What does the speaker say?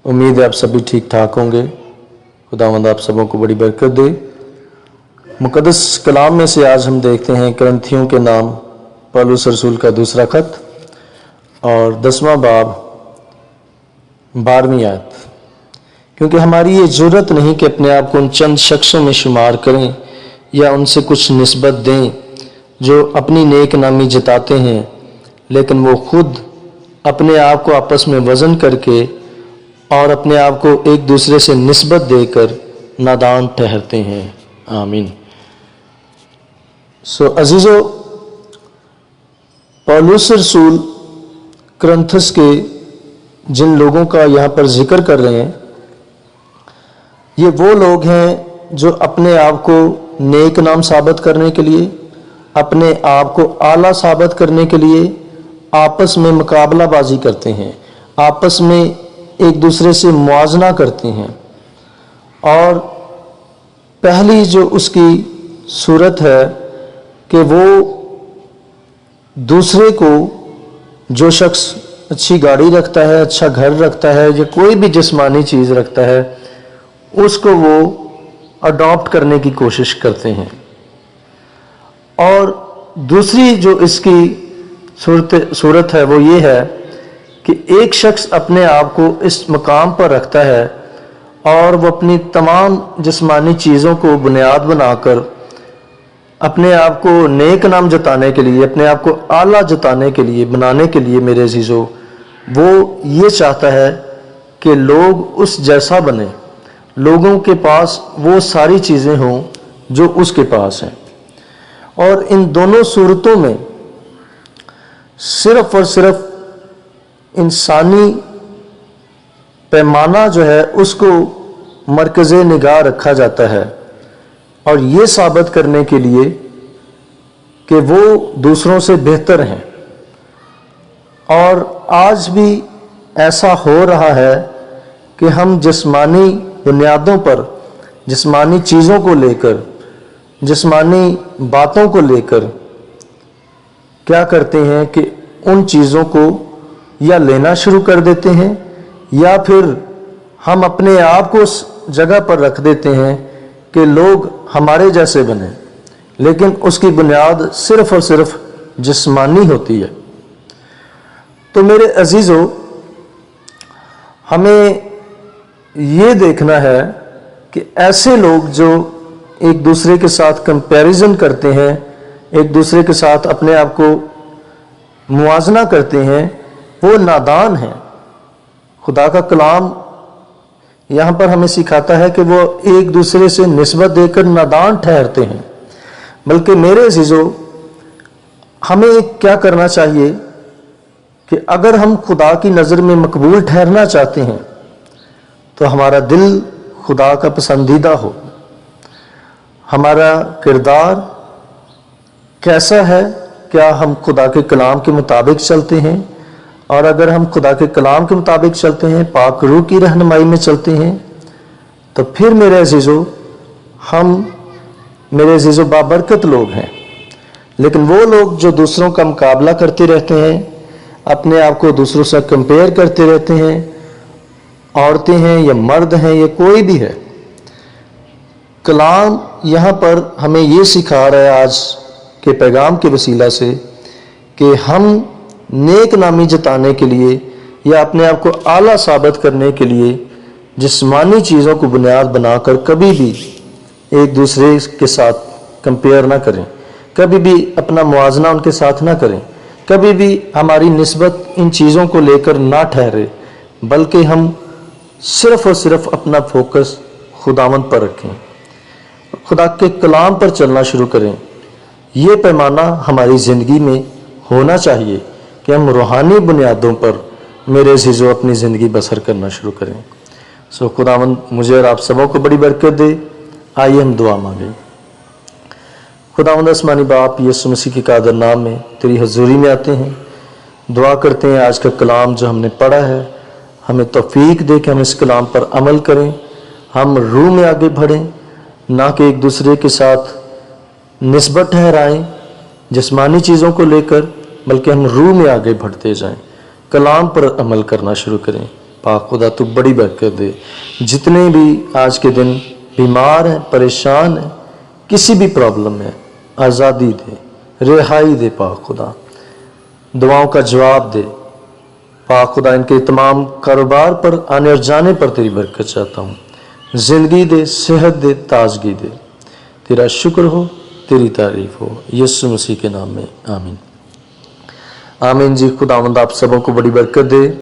उम्मीद है आप सभी ठीक ठाक होंगे। खुदावंद आप सबों को बड़ी बरकत दे। मुकद्दस कलाम में से आज हम देखते हैं करंथियों के नाम पौलुस रसूल का दूसरा खत और 10वां बाब 12वीं आयत। क्योंकि हमारी ये ज़रूरत नहीं कि अपने आप को उन चंद शख्सों में शुमार करें या उनसे कुछ निस्बत दें जो अपनी नेक नामी जताते हैं, लेकिन वो खुद अपने आप को आपस में वज़न करके और अपने आप को एक दूसरे से निस्बत देकर नादान ठहरते हैं। आमीन। अजीज़ो, पौलुस रसूल करंथस के जिन लोगों का यहाँ पर जिक्र कर रहे हैं, ये वो लोग हैं जो अपने आप को नेक नाम साबित करने के लिए, अपने आप को आला साबित करने के लिए आपस में मुकाबलाबाजी करते हैं, आपस में एक दूसरे से मुआजना करते हैं। और पहली जो उसकी सूरत है कि वो दूसरे को, जो शख्स अच्छी गाड़ी रखता है, अच्छा घर रखता है या कोई भी जिस्मानी चीज़ रखता है, उसको वो अडॉप्ट करने की कोशिश करते हैं। और दूसरी जो इसकी सूरत है वो ये है कि एक शख्स अपने आप को इस मकाम पर रखता है और वो अपनी तमाम जिस्मानी चीज़ों को बुनियाद बनाकर अपने आप को नेक नाम जताने के लिए, अपने आप को आला जताने के लिए, बनाने के लिए, मेरे अजीज़ों, वो ये चाहता है कि लोग उस जैसा बने, लोगों के पास वो सारी चीज़ें हों जो उसके पास हैं। और इन दोनों सूरतों में सिर्फ और सिर्फ इंसानी पैमाना जो है उसको मरकज़े निगाह रखा जाता है, और ये साबित करने के लिए कि वो दूसरों से बेहतर हैं। और आज भी ऐसा हो रहा है कि हम जिस्मानी बुनियादों पर, जिस्मानी चीज़ों को लेकर, जिस्मानी बातों को लेकर क्या करते हैं कि उन चीज़ों को या लेना शुरू कर देते हैं या फिर हम अपने आप को उस जगह पर रख देते हैं कि लोग हमारे जैसे बने, लेकिन उसकी बुनियाद सिर्फ और सिर्फ जिस्मानी होती है। तो मेरे अजीज़ों, हमें ये देखना है कि ऐसे लोग जो एक दूसरे के साथ कंपैरिजन करते हैं, एक दूसरे के साथ अपने आप को मुआजना करते हैं, वो नादान हैं। खुदा का कलाम यहाँ पर हमें सिखाता है कि वो एक दूसरे से निस्बत देकर नादान ठहरते हैं। बल्कि मेरे अजीज़ों, हमें क्या करना चाहिए कि अगर हम खुदा की नज़र में मकबूल ठहरना चाहते हैं तो हमारा दिल खुदा का पसंदीदा हो, हमारा किरदार कैसा है, क्या हम खुदा के कलाम के मुताबिक चलते हैं, और अगर हम खुदा के कलाम के मुताबिक चलते हैं, पाक रूह की रहनुमाई में चलते हैं, तो फिर मेरे अजीज़ों, मेरे अजीज़ों बाबरकत लोग हैं। लेकिन वो लोग जो दूसरों का मुकाबला करते रहते हैं, अपने आप को दूसरों से कंपेयर करते रहते हैं, औरतें हैं या मर्द हैं या कोई भी है, कलाम यहाँ पर हमें ये सिखा रहा है आज के पैगाम के वसीला से कि हम नेक नामी जताने के लिए या अपने आप को आला साबित करने के लिए जिस्मानी चीज़ों को बुनियाद बनाकर कभी भी एक दूसरे के साथ कंपेयर ना करें, कभी भी अपना मुआजना उनके साथ ना करें, कभी भी हमारी निस्बत इन चीज़ों को लेकर ना ठहरे, बल्कि हम सिर्फ और सिर्फ अपना फोकस खुदावंद पर रखें, खुदा के कलाम पर चलना शुरू करें। ये पैमाना हमारी ज़िंदगी में होना चाहिए कि हम रूहानी बुनियादों पर, मेरे अज़ीज़ों, अपनी ज़िंदगी बसर करना शुरू करें। खुदावंद मुझे और आप सबों को बड़ी बरकत दे। आइए हम दुआ मांगें। खुदावंद आसमानी बाप, यीशु मसीह के कादर नाम में तेरी हजूरी में आते हैं, दुआ करते हैं आज का कलाम जो हमने पढ़ा है, हमें तौफीक दे कि हम इस कलाम पर अमल करें, हम रूह में आगे बढ़ें, ना कि एक दूसरे के साथ निस्बत ठहराएं जिस्मानी चीज़ों को लेकर, बल्कि हम रूह में आगे बढ़ते जाएं, कलाम पर अमल करना शुरू करें। पाक खुदा तू बड़ी बरकत दे। जितने भी आज के दिन बीमार हैं, परेशान हैं, किसी भी प्रॉब्लम में, आज़ादी दे, रिहाई दे पाक खुदा, दुआओं का जवाब दे पाक खुदा। इनके तमाम कारोबार पर आने और जाने पर तेरी बरकत चाहता हूँ। ज़िंदगी दे, सेहत दे, ताजगी दे। तेरा शुक्र हो, तेरी तारीफ हो, यीशु मसीह के नाम में आमीन। आमीन जी। खुदावंद आप सबों को बड़ी बरकत दे।